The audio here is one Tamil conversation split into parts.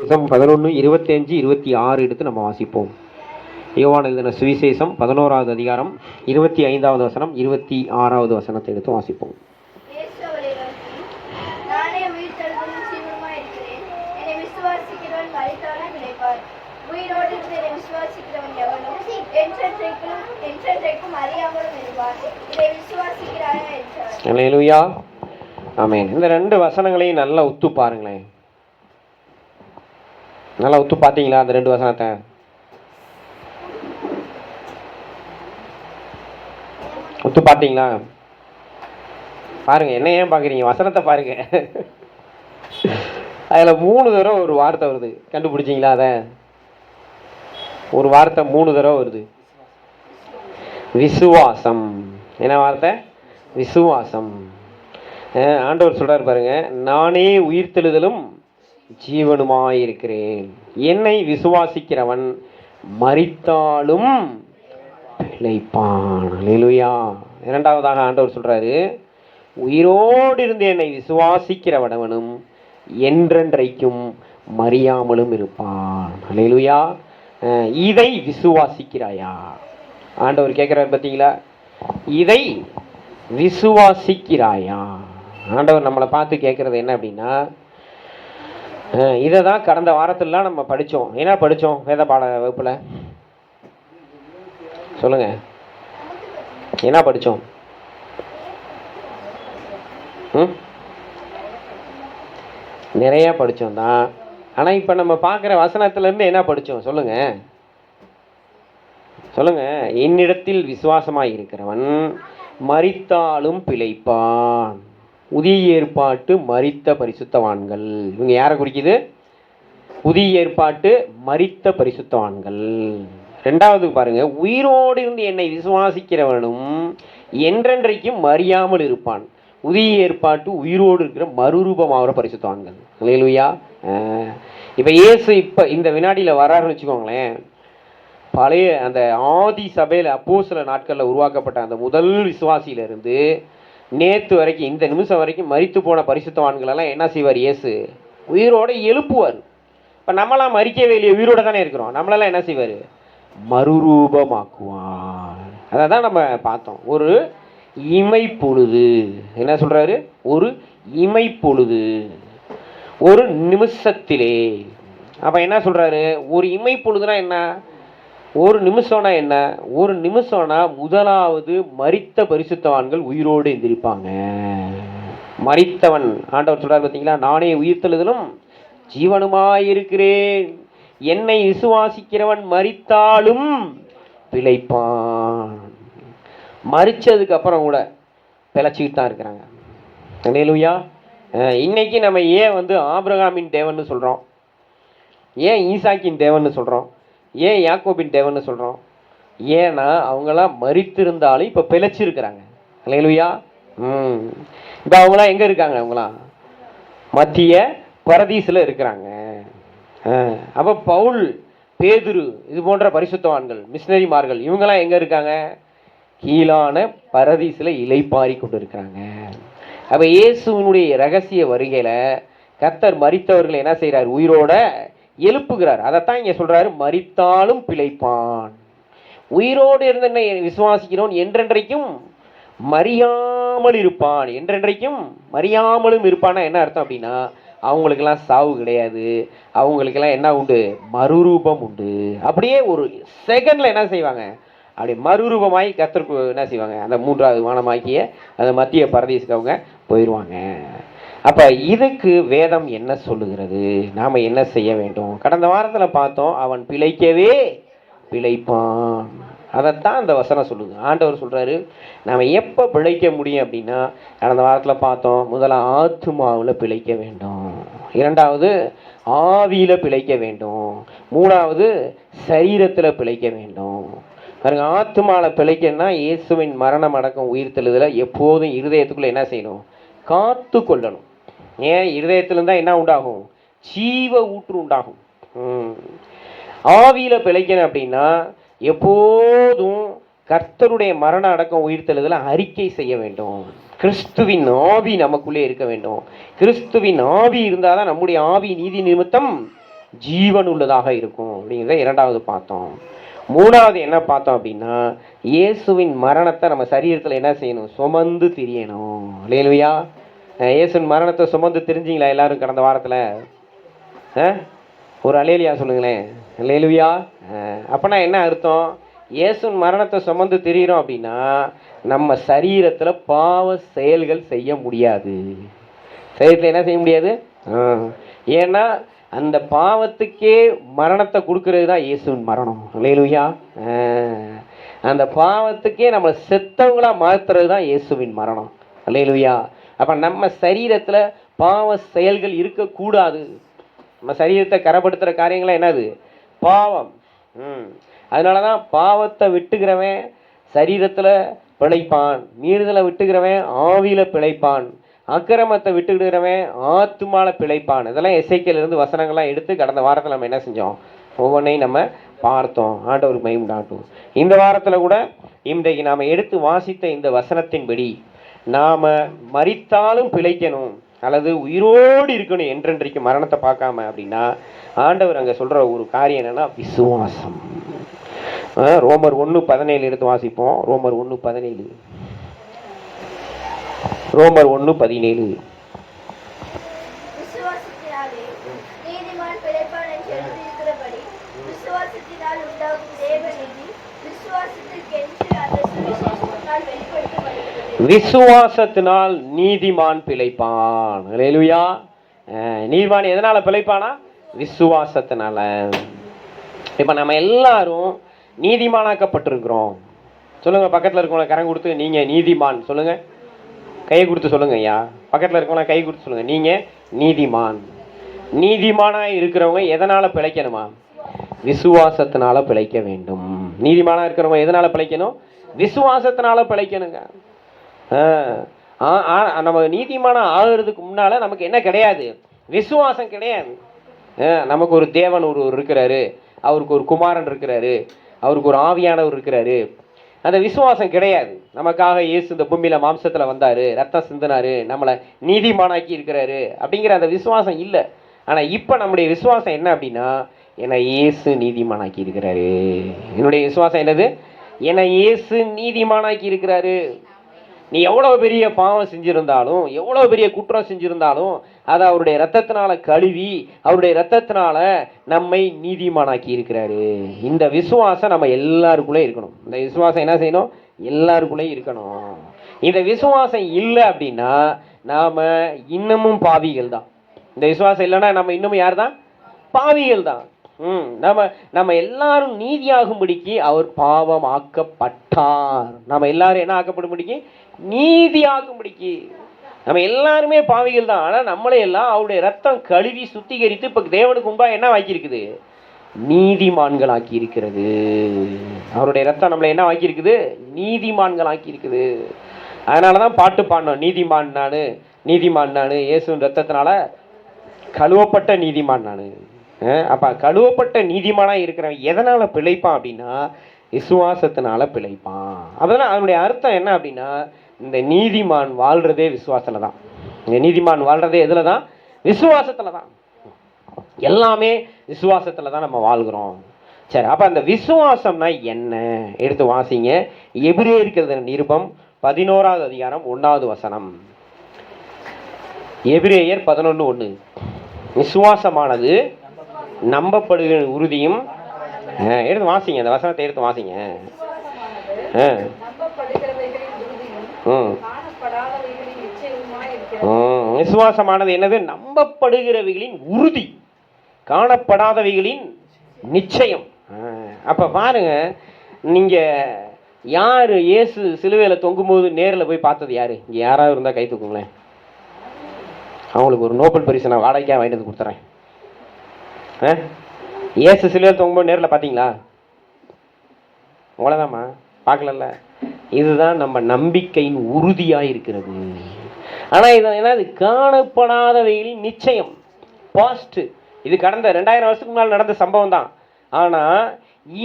11:25-26 எடுத்து நம்ம வாசிப்போம். யோவான் எழுதின சுவிசேஷம் 11வது அதிகாரம் 25வது வசனம் 26வது வசனத்தை எடுத்து வாசிப்போம். அல்லேலூயா, ஆமென். இந்த ரெண்டு வசனங்களையும் நல்லா உத்து பாருங்களேன். நல்லா உத்து பார்த்தீங்களா? அந்த ரெண்டு வசனத்தை உத்து பார்த்தீங்களா? பாருங்க, என்ன ஏன் பார்க்குறீங்க? வசனத்தை பாருங்க. அதில் 3 தடவை ஒரு வார்த்தை வருது. கண்டுபிடிச்சிங்களா? அதை ஒரு வார்த்தை 3 தடவை வருது. விசுவாசம். என்ன வார்த்தை? விசுவாசம். ஆண்டவர் சொல்றாரு பாருங்க, நானே உயிர்த்தெழுதலும் ஜீவனுமாயிருக்கிறேன், என்னை விசுவாசிக்கிறவன் மரித்தாலும் பிழைப்பான். அல்லேலூயா. இரண்டாவதாக ஆண்டவர் சொல்றாரு, உயிரோடு இருந்து என்னை விசுவாசிக்கிறவனவனும் என்றென்றைக்கும் மறியாமலும் இருப்பான். அல்லேலூயா. இதை விசுவாசிக்கிறாயா? ஆண்டவர் கேட்கிறார் பார்த்தீங்களா? இதை விசுவாசிக்கிறாயா? ஆண்டவர் நம்மளை பார்த்து கேட்கறது என்ன அப்படின்னா, இதை தான் கடந்த வாரத்திலலாம் நம்ம படித்தோம். என்ன படித்தோம்? வேத பாட வகுப்பில் சொல்லுங்க, என்ன படித்தோம்? நிறையா படித்தோம் தான். ஆனால் இப்போ நம்ம பார்க்குற வசனத்துலேருந்து என்ன படித்தோம்? சொல்லுங்க சொல்லுங்க. என்னிடத்தில் விசுவாசமாக இருக்கிறவன் மரித்தாலும் பிழைப்பான். புதிய ஏற்பாட்டு மரித்த பரிசுத்தவான்கள். இவங்க யாரை குறிக்குது? புதிய ஏற்பாட்டு மரித்த பரிசுத்தவான்கள். ரெண்டாவது பாருங்க, உயிரோடு இருந்து என்னை விசுவாசிக்கிறவனும் என்றென்றைக்கும் மறியாமல் இருப்பான். புதிய ஏற்பாட்டு உயிரோடு இருக்கிற மறுரூபமாகிற பரிசுத்தவான்கள். அல்லேலூயா. இப்போ இயேசு இப்போ இந்த வினாடியில் வராருன்னு வச்சுக்கோங்களேன். பழைய அந்த ஆதி சபையில் அப்போஸ்தல நாட்களில் உருவாக்கப்பட்ட அந்த முதல் விசுவாசியிலிருந்து நேற்று வரைக்கும், இந்த நிமிஷம் வரைக்கும் மரித்து போன பரிசுத்தவான்களெல்லாம் என்ன செய்வார்? இயேசு உயிரோடு எழுப்புவார். இப்போ நம்மளாம் மரிக்கவே இல்லையே, உயிரோடு தானே இருக்கிறோம். நம்மளெல்லாம் என்ன செய்வார்? மறுரூபமாக்குவார். அதை தான் நம்ம பார்த்தோம். ஒரு இமைப்பொழுது. என்ன சொல்கிறாரு? ஒரு இமைப்பொழுது, ஒரு நிமிஷத்திலே. அப்போ என்ன சொல்கிறாரு? ஒரு இமைப்பொழுதுனா என்ன? ஒரு நிமிஷம்னா என்ன? ஒரு நிமிஷம்னா முதலாவது மரித்த பரிசுத்தவான்கள் உயிரோடு எந்திரிப்பாங்க. மரித்தவன் ஆண்டவர் சொல்றார் பார்த்தீங்களா, நானே உயிர்த்தெழுதலும் ஜீவனுமாயிருக்கிறேன், என்னை விசுவாசிக்கிறவன் மரித்தாலும் பிழைப்பான். மரிச்சதுக்கு அப்புறம் கூட பிழைச்சிக்கிட்டு தான் இருக்கிறாங்க. அல்லேலூயா. இன்னைக்கு நம்ம ஏன் ஆபிரகாமின் தேவன்னு சொல்கிறோம்? ஏன் ஈசாக்கின் தேவன்னு சொல்கிறோம்? ஏன் யாக்கோபின் தேவன்னு சொல்கிறோம்? ஏன்னா அவங்களாம் மரித்திருந்தாலும் இப்போ பிழைச்சிருக்கிறாங்க. அல்லேலூயா. இப்போ அவங்களாம் எங்கே இருக்காங்க? அவங்களாம் மத்திய பரதீசில் இருக்கிறாங்க. அப்போ பவுல், பேதுரு, இது போன்ற பரிசுத்தவான்கள், மிஷினரிமார்கள், இவங்கெல்லாம் எங்கே இருக்காங்க? கீழான பரதீசில் இலைப்பாரி கொண்டு இருக்கிறாங்க. அப்போ இயேசுவினுடைய ரகசிய வருகையில் கர்த்தர் மரித்தவர்களை என்ன செய்கிறார்? உயிரோட எழுப்புகிறார். அதைத்தான் இங்கே சொல்றாரு, மரித்தாலும் பிழைப்பான். உயிரோடு இருந்து என்னை விசுவாசிக்கிறோன் என்றென்றைக்கும் மறியாமல் இருப்பான். என்றென்றைக்கும் மறியாமலும் இருப்பான்னா என்ன அர்த்தம் அப்படின்னா, அவங்களுக்கெல்லாம் சாவு கிடையாது, அவங்களுக்கெல்லாம் என்ன உண்டு? மறுரூபம் உண்டு. அப்படியே ஒரு செகண்டில் என்ன செய்வாங்க? அப்படி மறுரூபமாகி கர்த்தருக்கு என்ன செய்வாங்க? அந்த 3வது வானமாக்கிய அந்த மத்திய பரதீசுக்கு அவங்க போயிடுவாங்க. அப்போ இதுக்கு வேதம் என்ன சொல்லுகிறது? நாம் என்ன செய்ய வேண்டும்? கடந்த வாரத்தில் பார்த்தோம், அவன் பிழைக்கவே பிழைப்பான். அதைத்தான் அந்த வசனம் சொல்லுது. ஆண்டவர் சொல்கிறாரு, நாம் எப்போ பிழைக்க முடியும் அப்படின்னா, கடந்த வாரத்தில் பார்த்தோம், முதல்ல ஆத்துமாவில் பிழைக்க வேண்டும், இரண்டாவது ஆவியில் பிழைக்க வேண்டும், மூணாவது சரீரத்தில் பிழைக்க வேண்டும். பாருங்க, ஆத்துமாவில் பிழைக்கணும்னா இயேசுவின் மரணம் அடக்கம் உயிர்த்தெழுதலை எப்போதும் இருதயத்துக்குள்ளே என்ன செய்யணும்? காத்து கொள்ளணும். ஏன்? இருதயத்திலிருந்தா என்ன உண்டாகும்? ஜீவ ஊற்று உண்டாகும். ஆவியில் பிழைக்கணும் அப்படின்னா எப்போதும் கர்த்தருடைய மரண அடக்கம் உயிர்த்தெழுதலை அறிக்கை செய்ய வேண்டும். கிறிஸ்துவின் ஆவி நமக்குள்ளே இருக்க வேண்டும். கிறிஸ்துவின் ஆவி இருந்தால் தான் நம்முடைய ஆவி நீதி நிமித்தம் ஜீவன் உள்ளதாக இருக்கும் அப்படிங்கிறத இரண்டாவது பார்த்தோம். மூணாவது என்ன பார்த்தோம் அப்படின்னா, இயேசுவின் மரணத்தை நம்ம சரீரத்தில் என்ன செய்யணும்? சுமந்து திரியணும். அல்லேலூயா. இயேசுவின் மரணத்தை சுமந்து திரிஞ்சிங்களா எல்லாரும் கடந்த வாரத்தில்? ஒரு அல்லேலூயா சொல்லுங்களேன். அல்லேலூயா. அப்போனா என்ன அர்த்தம்? இயேசுவின் மரணத்தை சுமந்து திரிகிறோம் அப்படின்னா நம்ம சரீரத்தில் பாவ செயல்கள் செய்ய முடியாது. சரீரத்தில் என்ன செய்ய முடியாது? ஏன்னா அந்த பாவத்துக்கே மரணத்தை கொடுக்கறது தான் இயேசுவின் மரணம். அல்லேலூயா. அந்த பாவத்துக்கே நம்ம செத்தவங்களா மாற்றுறது தான் இயேசுவின் மரணம். அல்லேலூயா. அப்போ நம்ம சரீரத்தில் பாவ செயல்கள் இருக்கக்கூடாது. நம்ம சரீரத்தை கரைப்படுத்துகிற காரியங்கள்லாம் என்னது? பாவம். அதனால தான் பாவத்தை விட்டுக்கிறவன் சரீரத்தில் பிழைப்பான், மீறுதலை விட்டுக்கிறவன் ஆவியில் பிழைப்பான், அக்கிரமத்தை விட்டுக்கிறவன் ஆத்துமால பிழைப்பான். இதெல்லாம் எசேக்கியேலிருந்து வசனங்கள்லாம் எடுத்து கடந்த வாரத்தில் நம்ம என்ன செஞ்சோம்? ஒவ்வொன்றையும் நம்ம பார்த்தோம். ஆண்டவருக்கு மகிமை உண்டாகட்டும். இந்த வாரத்தில் கூட இன்றைக்கு நாம் எடுத்து வாசித்த இந்த வசனத்தின்படி நாம் மரித்தாலும் பிழைக்கணும் அல்லது உயிரோடு இருக்கணும் என்றென்றைக்கு மரணத்தை பார்க்காம அப்படின்னா ஆண்டவர் அங்கே சொல்கிற ஒரு காரியம் என்னென்னா விசுவாசம். ரோமர் 1:17 எடுத்து வாசிப்போம். ரோமர் 1:17. ரோமர் 1:17. விசுவாசத்தினால் நீதிமான் பிழைப்பான். அல்லேலூயா. நீதிமான் எதனால பிழைப்பானா? விசுவாசத்தினால. இப்ப நம்ம எல்லாரும் நீதிமானாக்கப்பட்டிருக்கிறோம். சொல்லுங்க, பக்கத்தில் இருக்கவங்க கரம் கொடுத்து நீங்க நீதிமான் சொல்லுங்க. கையை கொடுத்து சொல்லுங்க. ஐயா பக்கத்தில் இருக்கவங்க கை கொடுத்து சொல்லுங்க, நீங்க நீதிமான். நீதிமானா இருக்கிறவங்க எதனால பிழைக்கணுமா? விசுவாசத்தினால பிழைக்க வேண்டும். நீதிமானா இருக்கிறவங்க எதனால பிழைக்கணும்? விசுவாசத்தினால பிழைக்கணுங்க. நம்ம நீதிமான ஆகிறதுக்கு முன்னால நமக்கு என்ன கிடையாது? விசுவாசம் கிடையாது. நமக்கு ஒரு தேவன் ஒரு இருக்கிறாரு, அவருக்கு ஒரு குமாரன் இருக்கிறாரு, அவருக்கு ஒரு ஆவியானவர் இருக்கிறாரு. அந்த விசுவாசம் கிடையாது. நமக்காக இயேசு இந்த பூமியில மாம்சத்துல வந்தாரு, ரத்தம் சிந்தினாரு, நம்மளை நீதிமானாக்கி இருக்கிறாரு அப்படிங்கிற அந்த விசுவாசம் இல்லை. ஆனா இப்ப நம்முடைய விசுவாசம் என்ன அப்படின்னா, என்னை இயேசு நீதிமானாக்கி இருக்கிறாரு. என்னுடைய விசுவாசம் என்னது? என்னை இயேசு நீதிமானாக்கி இருக்கிறாரு. நீ எவ்வளவு பெரிய பாவம் செஞ்சிருந்தாலும், எவ்வளவு பெரிய குற்றம் செஞ்சிருந்தாலும் அதை அவருடைய ரத்தத்தினால கழுவி அவருடைய ரத்தத்தினால நம்மை நீதிமானாக்கி இருக்கிறாரு. இந்த விசுவாசம் நம்ம எல்லாருக்குள்ளே இருக்கணும். இந்த விசுவாசம் என்ன செய்யணும்? எல்லாருக்குள்ளே இருக்கணும். இந்த விசுவாசம் இல்லை அப்படின்னா நாம இன்னமும் பாவிகள் தான். இந்த விசுவாசம் இல்லைன்னா நம்ம இன்னமும் யார் தான்? பாவிகள் தான். நம்ம எல்லாரும் நீதியாகும்படிக்கு அவர் பாவம் ஆக்கப்பட்டார். நம்ம எல்லாரும் என்ன ஆக்கப்படும்படிக்கு? நீதி ஆகும்படிக்கு. நம்ம எல்லாருமே பாவிகள் தான். ஆனா நம்மளே எல்லாம் அவருடைய ரத்தம் கழுவி சுத்திகரித்து இப்ப தேவனுக்கு முன்பா என்ன ஆக்கியிருக்குது? நீதிமான்கள் ஆக்கி இருக்கிறது. அவருடைய ரத்தம் நம்மளை என்ன ஆக்கி இருக்குது? நீதிமான்கள் ஆக்கி இருக்குது. அதனாலதான் பாட்டு பாடணும், நீதிமான் நானு, நீதிமான் நானு, இயேசுவின் ரத்தத்தினால கழுவப்பட்ட நீதிமான் நானு. அப்ப கழுவப்பட்ட நீதிமானா இருக்கிறவன் எதனால பிழைப்பான் அப்படின்னா விசுவாசத்தினால பிழைப்பான். அதனால அதனுடைய அர்த்தம் என்ன அப்படின்னா, இந்த நீதிமான் வாழ்றதே விசுவாசத்துல தான். இந்த நீதிமான் வாழ்றதே எதுல தான்? விசுவாசத்துல தான். எல்லாமே விசுவாசத்துல தான் நம்ம வாழ்கிறோம். சரி, அப்ப அந்த விசுவாசம்னா என்ன? எடுத்து வாசிங்க. எபிரேயர் நிருபம் 11வது அதிகாரம் 1வது வசனம். எபிரேயர் 11:1. விசுவாசமானது நம்பப்படுகிற உறுதியும். எடுத்து வாசிங்க, அந்த வசனத்தை எடுத்து வாசிங்க. விசுவாசமானது என்னது? நம்பப்படுகிறவைகளின் உறுதி, காணப்படாதவைகளின் நிச்சயம். அப்ப பாருங்க, நீங்க யாரு இயேசு சிலுவையில தொங்கும் போது நேரில் போய் பார்த்தது யாரு? இங்க யாராவது இருந்தா கை தூக்குங்களேன். அவங்களுக்கு ஒரு நோபல் பரிசு நான் வாடகைக்காக வாங்கிட்டு வந்து கொடுத்துறேன். இயேசு சிலுவையில் தொங்கும்போது நேரில் பார்த்தீங்களா? அவ்வளோதாம்மா, பார்க்கலல்ல. இதுதான் நம்ம நம்பிக்கையின் உறுதியாக இருக்கிறது. ஆனால் இது என்னது? காணப்படாதவைகளின் நிச்சயம், பாஸ்ட். இது கடந்த 2000 வருஷத்துக்கு முன்னால் நடந்த சம்பவம் தான். ஆனால்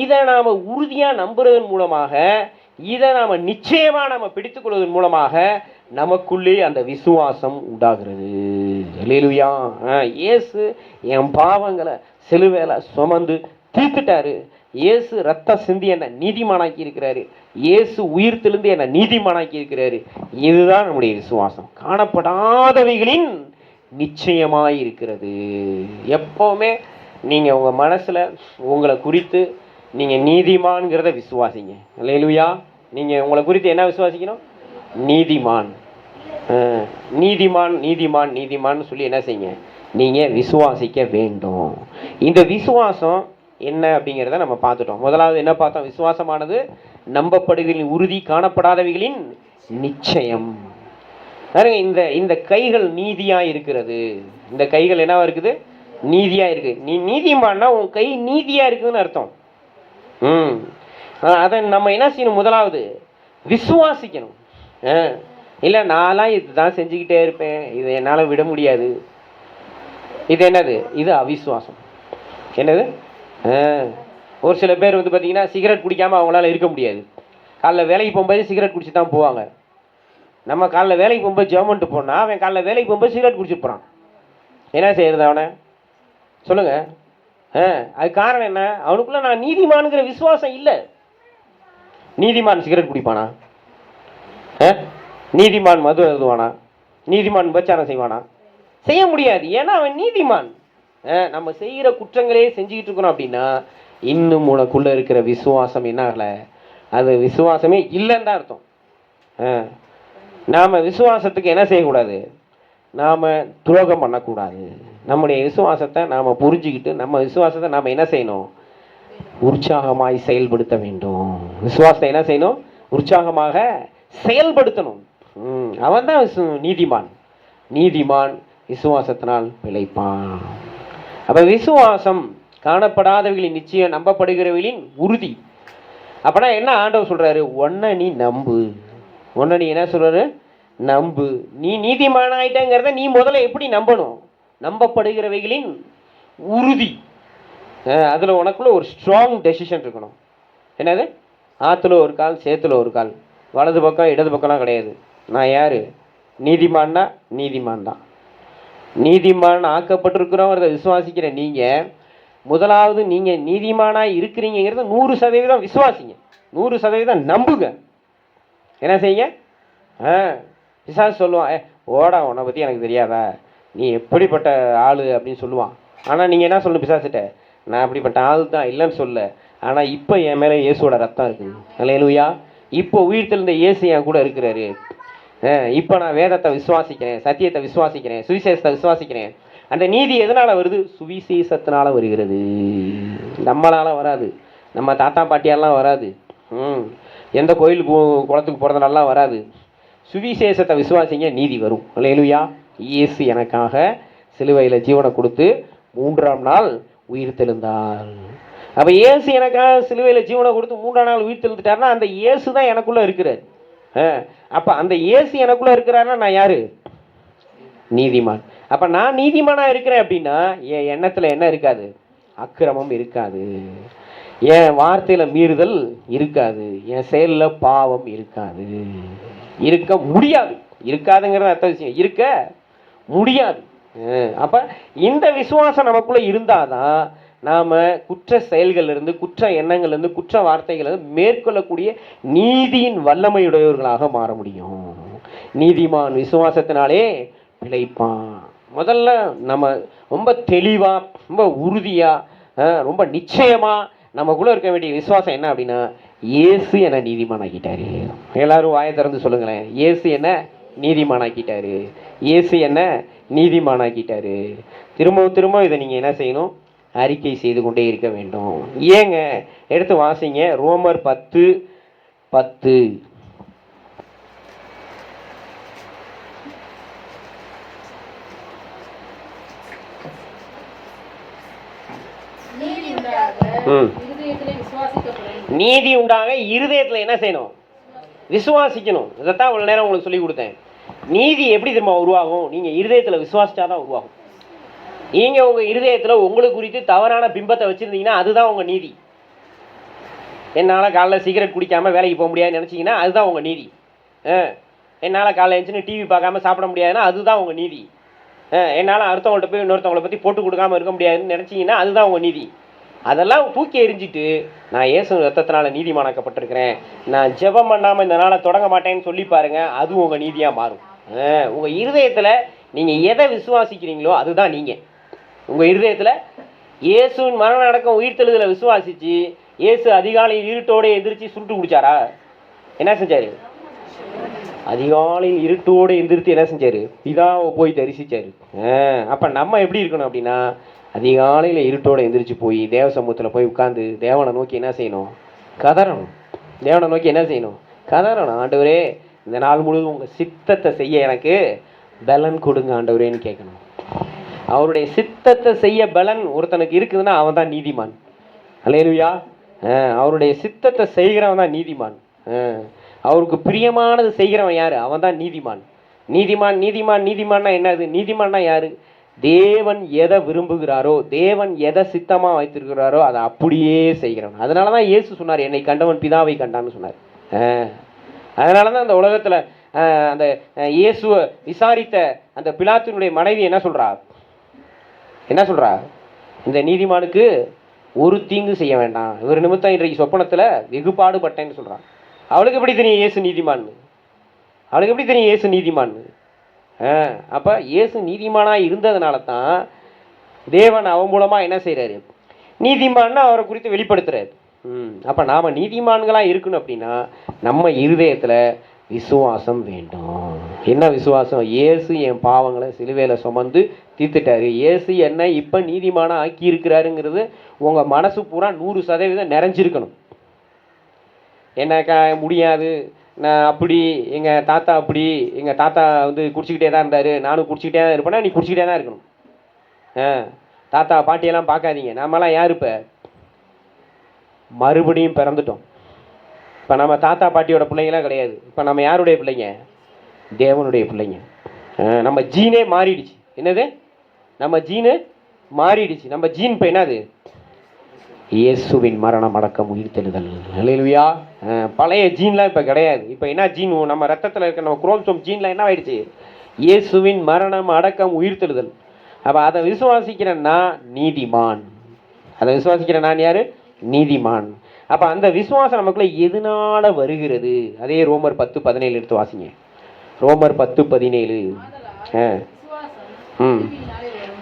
இதை நாம் உறுதியாக நம்புறதன் மூலமாக, இதை நாம் நிச்சயமாக நம்ம பிடித்துக் கொள்வதன் மூலமாக நமக்குள்ளே அந்த விசுவாசம் உண்டாகிறது. அல்லேலூயா. இயேசு என் பாவங்களை சிலுவையில சுமந்து தீர்த்துட்டாரு. இயேசு ரத்தம் சிந்தி என்னை நீதிமானாக்கி இருக்கிறாரு. இயேசு உயிர் தெழுந்து என்னை நீதிமானாக்கி இருக்கிறாரு. இதுதான் நம்முடைய விசுவாசம். காணப்படாதவைகளின் நிச்சயமாய் இருக்கிறது. எப்பவுமே நீங்க உங்க மனசுல உங்களை குறித்து நீங்க நீதிமான்கிறத விசுவாசிங்க. அல்லேலூயா. நீங்க உங்களை குறித்து என்ன விசுவாசிக்கணும்? நீதிமான். நீதிமான் நீதிமான் நீதிமான் சொல்லி என்ன செய்யுங்க? நீங்க விசுவாசிக்க வேண்டும். இந்த விசுவாசம் என்ன அப்படிங்கிறத நம்ம பார்த்துட்டோம். முதலாவது என்ன பார்த்தோம்? விசுவாசமானது நம்பப்படுகளின் உறுதி, காணப்படாதவைகளின் நிச்சயம். இந்த இந்த கைகள் நீதியா இருக்கிறது. இந்த கைகள் என்னவா இருக்குது? நீதியா இருக்கு. நீ நீதிமான்னா உன் கை நீதியா இருக்குதுன்னு அர்த்தம். அதை நம்ம என்ன செய்யணும்? முதலாவது விசுவாசிக்கணும். இல்லை நான்லாம் இதுதான் செஞ்சுக்கிட்டே இருப்பேன், இதை என்னால் விட முடியாது. இது என்னது? இது அவிசுவாசம். என்னது? ஒரு சில பேர் வந்து பார்த்தீங்கன்னா சிகரெட் குடிக்காமல் அவங்களால இருக்க முடியாது. காலைல வேலைக்கு போகும்போது சிகரெட் குடிச்சு தான் போவாங்க. நம்ம காலைல வேலைக்கு போகும்போது ஜெர்மன்ட்டு போனால் அவன் காலைல வேலைக்கு போகும்போது சிகரெட் குடிச்சிட்டு போகிறான். என்ன செய்யறது அவனை? சொல்லுங்க. அது காரணம் என்ன? அவனுக்குள்ள நான் நீதிமானுங்கிற விசுவாசம் இல்லை. நீதிமான் சிகரெட் குடிப்பானா? நீதிமான் மது எழுதுவானா? நீதிமான் விபச்சாரம் செய்வானா? செய்ய முடியாது. ஏன்னா அவன் நீதிமான். நம்ம செய்கிற குற்றங்களே செஞ்சுக்கிட்டு இருக்கிறோம் அப்படின்னா இன்னும் உனக்குள்ள இருக்கிற விசுவாசம் என்ன ஆகல? அது விசுவாசமே இல்லைன்னு தான் அர்த்தம். நாம் விசுவாசத்துக்கு என்ன செய்யக்கூடாது? நாம் துரோகம் பண்ணக்கூடாது. நம்முடைய விசுவாசத்தை நாம் புரிஞ்சுக்கிட்டு நம்ம விசுவாசத்தை நாம் என்ன செய்யணும்? உற்சாகமாய் செயல்படுத்த வேண்டும். விசுவாசத்தை என்ன செய்யணும்? உற்சாகமாக செயல்படுத்தணும். அவன் தான் நீதிமான். நீதிமான் விசுவாசத்தினால் பிழைப்பான். அப்ப விசுவாசம் காணப்படாதவர்களின் நிச்சயம், நம்பப்படுகிறவர்களின் உறுதி. அப்பனா என்ன ஆண்டவர் சொல்றாரு? ஒன்ன நீ நம்பு. ஒன்ன நீ என்ன சொல்றாரு? நம்பு. நீ நீதிமான ஆயிட்டங்கிறத நீ முதல்ல எப்படி நம்பணும்? நம்பப்படுகிறவைகளின் உறுதி. அதுல உனக்குள்ள ஒரு ஸ்ட்ராங் டெசிஷன் இருக்கணும். என்னது? ஆத்துல ஒரு கால், சேத்துல ஒரு கால், வலது பக்கம் இடது பக்கம்லாம் கிடையாது. நான் யாரு? நீதிமான்னா நீதிமான் தான். நீதிமான் ஆக்கப்பட்டிருக்கிறோங்கிறத விசுவாசிக்கிற நீங்க முதலாவது நீங்க நீதிமானா இருக்கிறீங்கிறத 100% விசுவாசிங்க. 100% நம்புங்க. என்ன செய்யுங்க? பிசாசு சொல்லுவான், ஓடா உன்னை பற்றி எனக்கு தெரியாதா, நீ எப்படிப்பட்ட ஆள் அப்படின்னு சொல்லுவான். ஆனால் நீங்கள் என்ன சொல்லணும் பிசாசுட்ட? நான் அப்படிப்பட்ட ஆள் தான் இல்லைன்னு சொல்ல, ஆனால் இப்போ என் மேலே இயேசுவோட ரத்தம் இருக்குது. அல்லேலூயா. இப்போ உயிர் தெழுந்த இயேசு என் கூட இருக்கிறாரு. இப்போ நான் வேதத்தை விசுவாசிக்கிறேன், சத்தியத்தை விசுவாசிக்கிறேன், சுவிசேஷத்தை விசுவாசிக்கிறேன். அந்த நீதி எதனால் வருது? சுவிசேஷத்தினால வருகிறது. நம்மளால் வராது, நம்ம தாத்தா பாட்டியாலாம் வராது, எந்த கோயில் குளத்துக்கு போகிறதுனாலாம் வராது. சுவிசேஷத்தை விசுவாசிங்க, நீதி வரும். அல்லேலூயா. இயேசு எனக்காக சிலுவையில் ஜீவனை கொடுத்து 3ஆம் நாள் உயிர் தெழுந்தார். அப்போ இயேசு எனக்காக சிலுவையில் ஜீவனை கொடுத்து 3ஆம் நாள் உயிர் தெழுந்துட்டாருன்னா அந்த இயேசு தான் எனக்குள்ளே இருக்கிறார். அப்போ அந்த இயேசு எனக்குள்ளே இருக்கிறாருன்னா நான் யாரு? நீதிமான். அப்போ நான் நீதிமானாக இருக்கிறேன் அப்படின்னா என் எண்ணத்தில் என்ன இருக்காது? அக்கிரமம் இருக்காது, என் வார்த்தையில் மீறுதல் இருக்காது, என் செயலில் பாவம் இருக்காது, இருக்க முடியாது. இருக்காதுங்கிறது அர்த்த விஷயம், இருக்க முடியாது. அப்போ இந்த விசுவாசம் நமக்குள்ளே இருந்தாதான் நாம் குற்ற செயல்களிலிருந்து, குற்ற எண்ணங்கள்லேருந்து, குற்ற வார்த்தைகளிலிருந்து மேற்கொள்ளக்கூடிய நீதியின் வல்லமையுடையவர்களாக மாற முடியும். நீதிமான் விசுவாசத்தினாலே பிழைப்பான். முதல்ல நம்ம ரொம்ப தெளிவாக, ரொம்ப உறுதியாக, ரொம்ப நிச்சயமாக நமக்குள்ளே இருக்க வேண்டிய விசுவாசம் என்ன அப்படின்னா, இயேசு என்ன நீதிமான் ஆக்கிட்டாரு. எல்லாரும் வாயை திறந்து சொல்லுங்களேன், இயேசு என்ன நீதிமான் ஆக்கிட்டாரு, இயேசு என்ன நீதிமான் ஆக்கிட்டாரு. திரும்ப திரும்ப இதை நீங்கள் என்ன செய்யணும்? அறிக்கை செய்து கொண்டே இருக்க வேண்டும். ஏங்க? எடுத்து வாசிங்க, ரோமர் 10:10. நீதி உண்டாக இருதயத்தில் என்ன செய்யணும்? விசுவாசிக்கணும். இதைத்தான் இவ்வளோ நேரம் உங்களுக்கு சொல்லி கொடுத்தேன். நீதி எப்படி திரும்ப உருவாகும்? நீங்கள் இருதயத்தில் விசுவாசிச்சாதான் உருவாகும். நீங்கள் உங்கள் இருதயத்தில் உங்களுக்கு குறித்து தவறான பிம்பத்தை வச்சுருந்தீங்கன்னா அதுதான் உங்கள் நீதி. என்னால் காலைல சிகரெட் குடிக்காமல் வேலைக்கு போக முடியாதுன்னு நினச்சிங்கன்னா அதுதான் உங்கள் நீதி. என்னால் காலைல எழுந்துச்சுன்னு டிவி பார்க்காம சாப்பிட முடியாதுன்னா அதுதான் உங்கள் நீதி. என்னால் அடுத்தவங்கள்ட்ட போய் இன்னொருத்தவங்களை பற்றி போட்டு கொடுக்காமல் இருக்க முடியாதுன்னு நினச்சிங்கன்னா அதுதான் உங்கள் நீதி. அதெல்லாம் தூக்கி எறிஞ்சிட்டு நான் இயேசு ரத்தத்தினால நீதிமானாக்கப்பட்டிருக்கிறேன், நான் ஜெபம் பண்ணாமல் இந்த நாளை தொடங்க மாட்டேன்னு சொல்லி பாருங்க, அதுவும் உங்கள் நீதியாக மாறும். உங்கள் இருதயத்தில் நீங்கள் எதை விசுவாசிக்கிறீங்களோ அதுதான் நீங்கள். உங்கள் இருதயத்தில் இயேசுவின் மரண அடக்கம் உயிர்த்தெழுதலை விசுவாசித்து இயேசு அதிகாலையில் இருட்டோடு எந்திரிச்சு சுருட்டு குடிச்சாரா? என்ன செஞ்சார்? அதிகாலையில் இருட்டோடு எந்திரித்து என்ன செஞ்சார்? பிதாவை போய் தரிசித்தார். அப்போ நம்ம எப்படி இருக்கணும் அப்படின்னா, அதிகாலையில் இருட்டோடு எந்திரிச்சு போய் தேவ சமூகத்தில் போய் உட்காந்து தேவனை நோக்கி என்ன செய்யணும்? கதறணும். தேவனை நோக்கி என்ன செய்யணும்? கதறணும். ஆண்டவரே, இந்த நாள் முழுவதும் உங்கள் சித்தத்தை செய்ய எனக்கு பலன் கொடுங்க ஆண்டவரேன்னு கேட்கணும். அவருடைய சித்தத்தை செய்ய பலன் ஒருத்தனுக்கு இருக்குதுன்னா அவன் தான் நீதிமான். அல்லேலூயா. அவருடைய சித்தத்தை செய்கிறவன் தான் நீதிமான். அவருக்கு பிரியமானது செய்கிறவன் யார்? அவன் தான் நீதிமான். நீதிமான் நீதிமான் நீதிமான்னா என்னது? நீதிமான்னா யாரு? தேவன் எதை விரும்புகிறாரோ, தேவன் எதை சித்தமாக வைத்திருக்கிறாரோ அதை அப்படியே செய்கிறவன். அதனால தான் இயேசு சொன்னார், என்னை கண்டவன் பிதாவை கண்டான்னு சொன்னார். அதனால தான் அந்த உலகத்தில் அந்த இயேசுவை விசாரித்த அந்த பிலாத்தினுடைய மனைவி என்ன சொல்கிறா? என்ன சொல்கிறா? இந்த நீதிமானுக்கு ஒரு தீங்கு செய்ய வேண்டாம், இவர் நிமித்தம் இன்றைக்கு சொப்பனத்தில் வெகுபாடுபட்டேன்னு சொல்கிறான். அவளுக்கு எப்படி தெரியும் இயேசு நீதிமான்னு? அவளுக்கு எப்படி தெரியும் இயேசு நீதிமான்னு? அப்போ இயேசு நீதிமானாக இருந்ததுனால தான் தேவன் அவன் மூலமாக என்ன செய்கிறாரு? நீதிமான்னு அவரை குறித்து வெளிப்படுத்துறாரு. அப்போ நாம் நீதிமான்களாக இருக்கணும் அப்படின்னா நம்ம இருதயத்தில் விசுவாசம் வேண்டும். என்ன விசுவாசம்? இயேசு என் பாவங்களை சிலுவையில் சுமந்து தீர்த்துட்டாரு, இயேசு என்னை இப்போ நீதிமானாக ஆக்கி இருக்கிறாருங்கிறது உங்கள் மனசு பூரா 100% நிறைஞ்சிருக்கணும். என்னக்கா முடியாது, நான் அப்படி, எங்கள் தாத்தா அப்படி, எங்கள் தாத்தா வந்து குடிச்சிக்கிட்டே தான் இருந்தார், நானும் குடிச்சிக்கிட்டே தான் இருப்பேன்னா நீ குடிச்சிக்கிட்டே தான் இருக்கணும். தாத்தா பாட்டியெல்லாம் பார்க்காதீங்க. நாமெல்லாம் யார்? இப்போ மறுபடியும் பிறந்துட்டோம். இப்போ நம்ம தாத்தா பாட்டியோட பிள்ளைங்களாம் கிடையாது. இப்போ நம்ம யாருடைய பிள்ளைங்க? தேவனுடைய பிள்ளைங்க. நம்ம ஜீனே மாறிடுச்சு. என்னது? நம்ம ஜீனு மாறிடுச்சு. நம்ம ஜீன் இப்போ என்னது? இயேசுவின் மரணம் அடக்கம் உயிர்த்தெழுதல். அல்லேலூயா. பழைய ஜீன்லாம் இப்போ கிடையாது. இப்போ என்ன ஜீன்? நம்ம ரத்தத்தில் இருக்க நம்ம குரோமோசோம் ஜீன்லாம் என்ன ஆயிடுச்சு? இயேசுவின் மரணம் அடக்கம் உயிர்த்தெழுதல். அப்போ அதை விசுவாசிக்கிற நான் நீதிமான். அதை விசுவாசிக்கிற நான் யார்? நீதிமான். அப்போ அந்த விசுவாசம் நமக்குள்ள எதனால வருகிறது? அதே ரோமர் 10:17 எடுத்து வாசிங்க. ரோமர் 10:17.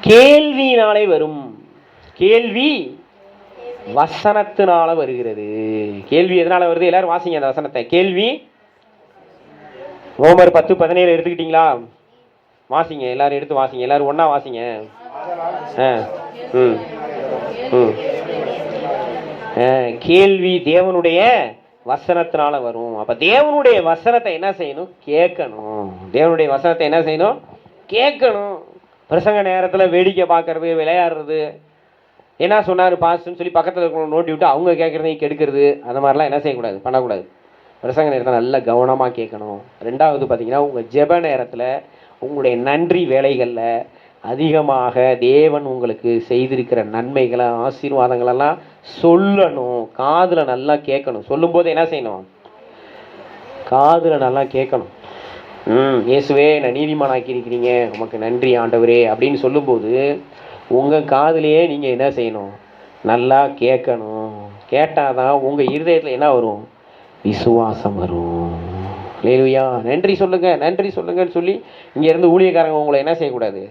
கேள்வியினாலே வரும். கேள்வி வசனத்தினால வருகிறது. கேள்வி எதனால வருது? எல்லாரும் வாசிங்க அந்த வசனத்தை. கேள்வி ரோமர் 10:17 எடுத்துக்கிட்டீங்களா? வாசிங்க, எல்லாரும் எடுத்து வாசிங்க, எல்லாரும் ஒண்ணா வாசிங்க. கேள்வி தேவனுடைய வசனத்தினால வரும். அப்ப தேவனுடைய வசனத்தை என்ன செய்யணும்? கேட்கணும். தேவனுடைய வசனத்தை என்ன செய்யணும்? கேட்கணும். பிரசங்க நேரத்தில் வேடிக்கை பார்க்கறது, விளையாடுறது, என்ன சொன்னார் பாஸ்ட்னு சொல்லி பக்கத்தில் இருக்கிறவங்க நோட்டி விட்டு அவங்க கேட்குறதையும் கெடுக்கிறது, அந்த மாதிரிலாம் என்ன செய்யக்கூடாது? பண்ணக்கூடாது. பிரசங்க நேரத்தில் நல்லா கவனமாக கேட்கணும். ரெண்டாவது பார்த்தீங்கன்னா, உங்கள் ஜெப நேரத்தில் உங்களுடைய நன்றி வேலைகளில் அதிகமாக தேவன் உங்களுக்கு செய்திருக்கிற நன்மைகளை, ஆசீர்வாதங்களெல்லாம் சொல்லணும். காதில் நல்லா கேட்கணும். சொல்லும்போது என்ன செய்யணும்? காதில் நல்லா கேட்கணும். இயேசுவே என்னை நீதிமானாக்கி இருக்கிறீங்க, உமக்கு நன்றி ஆண்டவரே அப்படின்னு சொல்லும்போது உங்கள் காதிலேயே நீங்கள் என்ன செய்யணும்? நல்லா கேட்கணும். கேட்டால் தான் உங்கள் இருதயத்தில் என்ன வரும்? விசுவாசம் வரும். அல்லேலூயா. நன்றி சொல்லுங்க, நன்றி சொல்லுங்கன்னு சொல்லி இங்கேருந்து ஊழியக்காரங்க உங்களை என்ன செய்யக்கூடாது?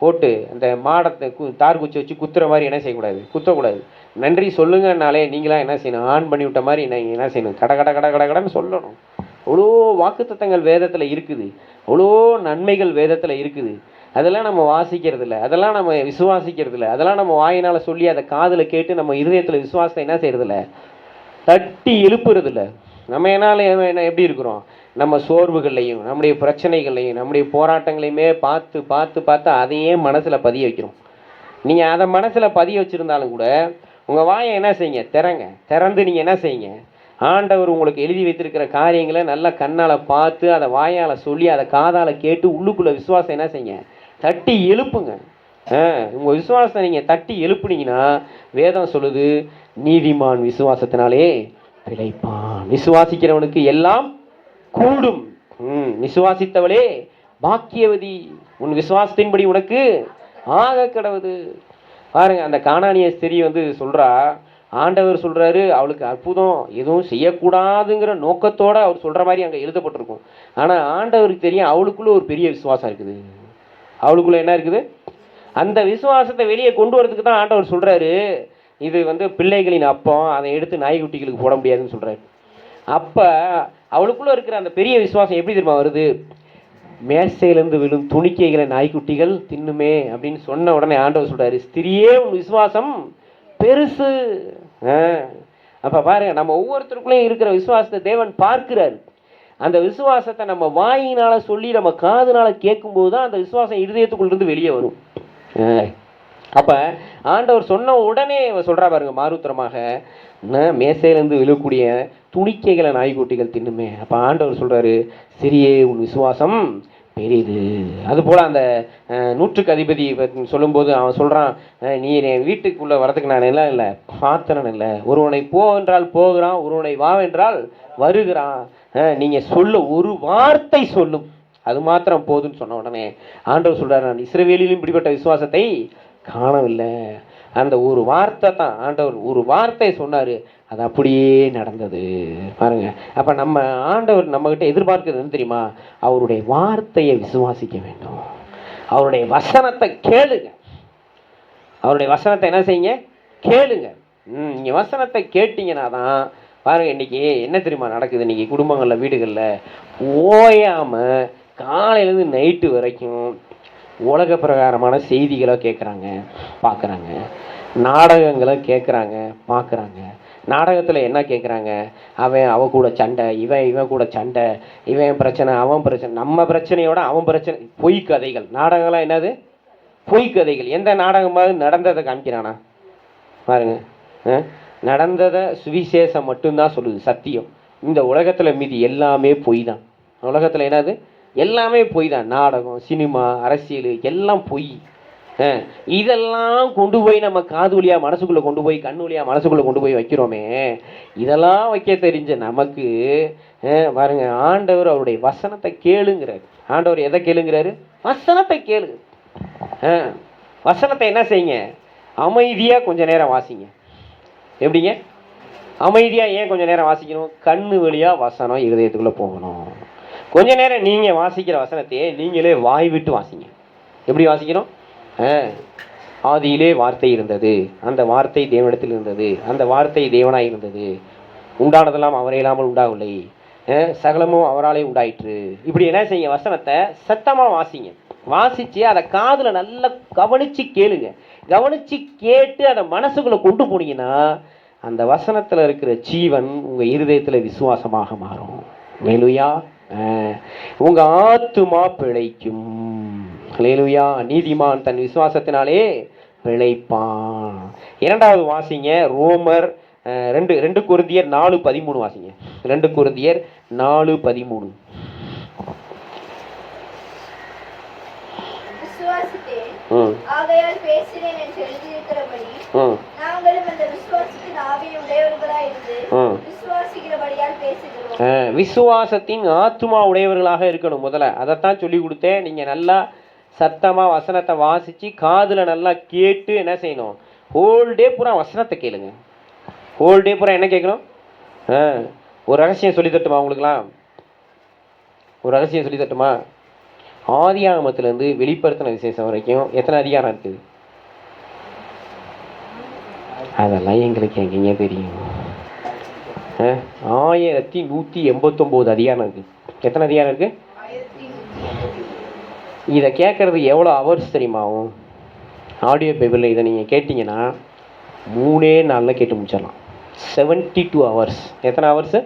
போட்டு அந்த மாடத்தை தார் குச்சி வச்சு குத்துற மாதிரி என்ன செய்யக்கூடாது? குத்தக்கூடாது. நன்றி சொல்லுங்கனாலே நீங்களாம் என்ன செய்யணும்? ஆன் பண்ணி விட்ட மாதிரி நீங்கள் என்ன செய்யணும்? கட கட கட கட கடன்னு சொல்லணும். அவ்வளோ வாக்குத்தத்தங்கள் வேதத்தில் இருக்குது, அவ்வளோ நன்மைகள் வேதத்தில் இருக்குது. அதெல்லாம் நம்ம வாசிக்கிறது இல்லை, அதெல்லாம் நம்ம விசுவாசிக்கிறது இல்லை, அதெல்லாம் நம்ம வாயினால் சொல்லி அதை காதில் கேட்டு நம்ம இருதயத்தில் விசுவாசத்தை என்ன செய்யறதில்ல? தட்டி எழுப்புறது இல்லை. நம்ம என்னால் என்ன எப்படி இருக்கிறோம்? நம்ம சோர்வுகள்லையும் நம்முடைய பிரச்சனைகள்லையும் நம்முடைய போராட்டங்களையுமே பார்த்து பார்த்து பார்த்து அதையே மனசில் பதிய வைக்கிறோம். நீங்கள் அதை மனசில் பதிய வச்சுருந்தாலும் கூட உங்கள் வாயை என்ன செய்யுங்க? திறந்து நீங்கள் என்ன செய்யுங்க? ஆண்டவர் உங்களுக்கு எழுதி வைத்திருக்கிற காரியங்களை நல்லா கண்ணால் பார்த்து அதை வாயால் சொல்லி அதை காதால் கேட்டு உள்ளுக்குள்ளே விசுவாசம் என்ன செய்யுங்க? தட்டி எழுப்புங்க. உங்கள் விசுவாசத்தை நீங்கள் தட்டி எழுப்புனீங்கன்னா வேதம் சொல்லுது, நீதிமான் விசுவாசத்தினாலே பிழைப்பான். விசுவாசிக்கிறவனுக்கு எல்லாம் கூடும். விசுவாசித்தவளே பாக்கியவதி, உன் விசுவாசத்தின்படி உனக்கு ஆக கடவுது. பாருங்க, அந்த கானானிய ஸ்திரீ வந்து சொல்றா, ஆண்டவர் சொல்றாரு அவளுக்கு அற்புதம் எதுவும் செய்யக்கூடாதுங்கிற நோக்கத்தோட அவர் சொல்ற மாதிரி அங்கே எழுதப்பட்டிருக்கும். ஆனால் ஆண்டவருக்கு தெரியும் அவளுக்குள்ள ஒரு பெரிய விசுவாசம் இருக்குது. அவளுக்குள்ள என்ன இருக்குது? அந்த விசுவாசத்தை வெளியே கொண்டு வரதுக்கு தான் ஆண்டவர் சொல்றாரு, இது வந்து பிள்ளைகளின் அப்பம், அதை எடுத்து நாய்க்குட்டிகளுக்கு போட முடியாதுன்னு சொல்றாரு. அப்போ அவளுக்குள்ள இருக்கிற அந்த பெரிய விசுவாசம் எப்படி தெரியுமா வருது? மேசையிலேருந்து விழும் துணிக்கைகளை நாய்க்குட்டிகள் தின்னுமே அப்படின்னு சொன்ன உடனே ஆண்டவர் சொல்றாரு, ஸ்திரியே உன் விசுவாசம் பெருசு. அப்போ பாருங்க, நம்ம ஒவ்வொருத்தருக்குள்ளேயும் இருக்கிற விசுவாசத்தை தேவன் பார்க்கிறார். அந்த விசுவாசத்தை நம்ம வாயினால சொல்லி நம்ம காதுனால கேட்கும்போது தான் அந்த விசுவாசம் இருதயத்துக்குள்ளிருந்து வெளியே வரும். அப்போ ஆண்டவர் சொன்ன உடனே சொல்கிறா பாருங்க, மாறுத்திரமாக, மேசையிலேருந்து விழக்கூடிய துணிக்கைகளை நாய்க்குட்டிகள் தின்னுமே. அப்போ ஆண்டவர் சொல்கிறாரு, சிறியே உன் விசுவாசம் பெரிது. அதுபோல் அந்த நூற்றுக்கு அதிபதி சொல்லும்போது அவன் சொல்கிறான், நீ என் வீட்டுக்குள்ளே வரதுக்கு நான் எல்லாம் இல்லை, பாத்திரன் இல்லை. ஒருவனை போ என்றால் போகிறான், ஒருவனை வா என்றால் வருகிறான். நீங்கள் சொல்ல ஒரு வார்த்தை சொல்லும், அது மாத்திரம் போதுன்னு சொன்ன உடனே ஆண்டவர் சொல்கிறார், நான் இஸ்ரவேலிலும் இப்படிப்பட்ட விசுவாசத்தை காணவில்லை. அந்த ஒரு வார்த்தை தான், ஆண்டவர் ஒரு வார்த்தை சொன்னார், அது அப்படியே நடந்தது. பாருங்க, அப்போ நம்ம ஆண்டவர் நம்மகிட்ட எதிர்பார்க்கிறது என்ன தெரியுமா? அவருடைய வார்த்தையை விசுவாசிக்க வேண்டும். அவருடைய வசனத்தை கேளுங்க. அவருடைய வசனத்தை என்ன செய்யுங்க? கேளுங்க. நீங்கள் வசனத்தை கேட்டீங்கன்னா தான் பாருங்க, இன்னைக்கு என்ன தெரியுமா நடக்குது? இன்னைக்கு குடும்பங்களில், வீடுகளில் ஓயாமல் காலையிலேருந்து நைட்டு வரைக்கும் உலக பிரகாரமான செய்திகளை கேட்குறாங்க, பார்க்குறாங்க. நாடகங்களை கேட்குறாங்க, பார்க்குறாங்க. நாடகத்தில் என்ன கேட்குறாங்க? அவ கூட சண்டை, இவன் கூட சண்டை, இவன் பிரச்சனை, அவன் பிரச்சனை, நம்ம பிரச்சனையோட அவன் பிரச்சனை. பொய் கதைகள். நாடகம்லாம் என்னது? பொய் கதைகள். எந்த நாடகமாவது நடந்ததை காமிக்கிறானா? பாருங்க, நடந்ததை சுவிசேஷம் மட்டும்தான் சொல்லுது, சத்தியம். இந்த உலகத்தில் மீதி எல்லாமே பொய் தான். உலகத்தில் என்னது? எல்லாமே பொய் தான். நாடகம், சினிமா, அரசியல் எல்லாம் பொய். இதெல்லாம் கொண்டு போய் நம்ம காது வழியா மனசுக்குள்ளே கொண்டு போய், கண்ணு வழியா மனசுக்குள்ளே கொண்டு போய் வைக்கிறோமே, இதெல்லாம் வைக்க தெரிஞ்ச நமக்கு பாருங்க, ஆண்டவர் அவருடைய வசனத்தை கேளுங்கிறார். ஆண்டவர் எதை கேளுங்கிறாரு? வசனத்தை கேளு. வசனத்தை என்ன செய்யுங்க? அமைதியாக கொஞ்ச நேரம் வாசிங்க. எப்படிங்க அமைதியாக? ஏன் கொஞ்சம் நேரம் வாசிக்கணும்? கண்ணு வழியாக வசனம் இருதயத்துக்குள்ளே போகணும். கொஞ்ச நேரம் நீங்கள் வாசிக்கிற வசனத்தையே நீங்களே வாய் விட்டு வாசிங்க. எப்படி வாசிக்கணும்? ஆதியிலே வார்த்தை இருந்தது, அந்த வார்த்தை தேவனிடத்தில் இருந்தது, அந்த வார்த்தை தேவனாய் இருந்தது, உண்டானதெல்லாம் அவரை இல்லாமல் உண்டாகவில்லை, சகலமும் அவராலே உண்டாயிற்று. இப்படி என்ன செய்யுங்க? வசனத்தை சத்தமாக வாசிங்க. வாசித்து அதை காதில் நல்லா கவனித்து கேளுங்க. கவனித்து கேட்டு அதை மனசுக்குள்ளே கொண்டு போனீங்கன்னா அந்த வசனத்தில் இருக்கிற ஜீவன் உங்கள் இருதயத்தில் விசுவாசமாக மாறும். ஹல்லேலூயா. உங்கள் ஆத்துமா பிழைக்கும். ஹல்லேலூயா. நீதிமான் தன் விசுவாசத்தினாலே பிழைப்பான். இரண்டாவது வாசிங்க, ரோமர் 2 கொரிந்தியர் 4:13 வாசிங்க. 2 கொரிந்தியர் 4:13. ஆகையால் பேசினேன் என்று எழுதியிருக்கிறபடி நாங்களும் அந்த விசுவாசத்தின் ஆவியை உடையவர்களாய் இருந்து விசுவாசிக்கிறபடியால் பேசுகிறோம். விசுவாசத்தின் ஆத்துமா உடையவர்களாக இருக்கணும். முதல்ல அதைத்தான் சொல்லி கொடுத்தேன். நீங்கள் நல்லா சத்தமாக வசனத்தை வாசித்து காதில் நல்லா கேட்டு என்ன செய்யணும்? ஹோல் டே பூரா வசனத்தை கேளுங்க. ஹோல் டே பூரா என்ன கேட்கணும்? ஒரு ரகசியம் சொல்லி தட்டுமா உங்களுக்குலாம்? ஒரு ரகசியம் சொல்லி தட்டுமா? ஆதியாகமத்திலேருந்து வெளிப்படுத்தின விசேஷம் வரைக்கும் எத்தனை அதிகாரம் இருக்குது? அதெல்லாம் எங்களுக்கு எங்கேங்க தெரியும்? 1189 அதிகாரம் இருக்குது. எத்தனை அதிகாரம் இருக்குது? இதை கேட்குறதுக்கு எவ்வளோ ஹவர்ஸ் தெரியுமாவும்? ஆடியோ பைபிளில் இதை நீங்கள் கேட்டிங்கன்னா 3 நாளில் கேட்டு முடிச்சிடலாம். 72 hours. எத்தனை ஹவர்ஸு?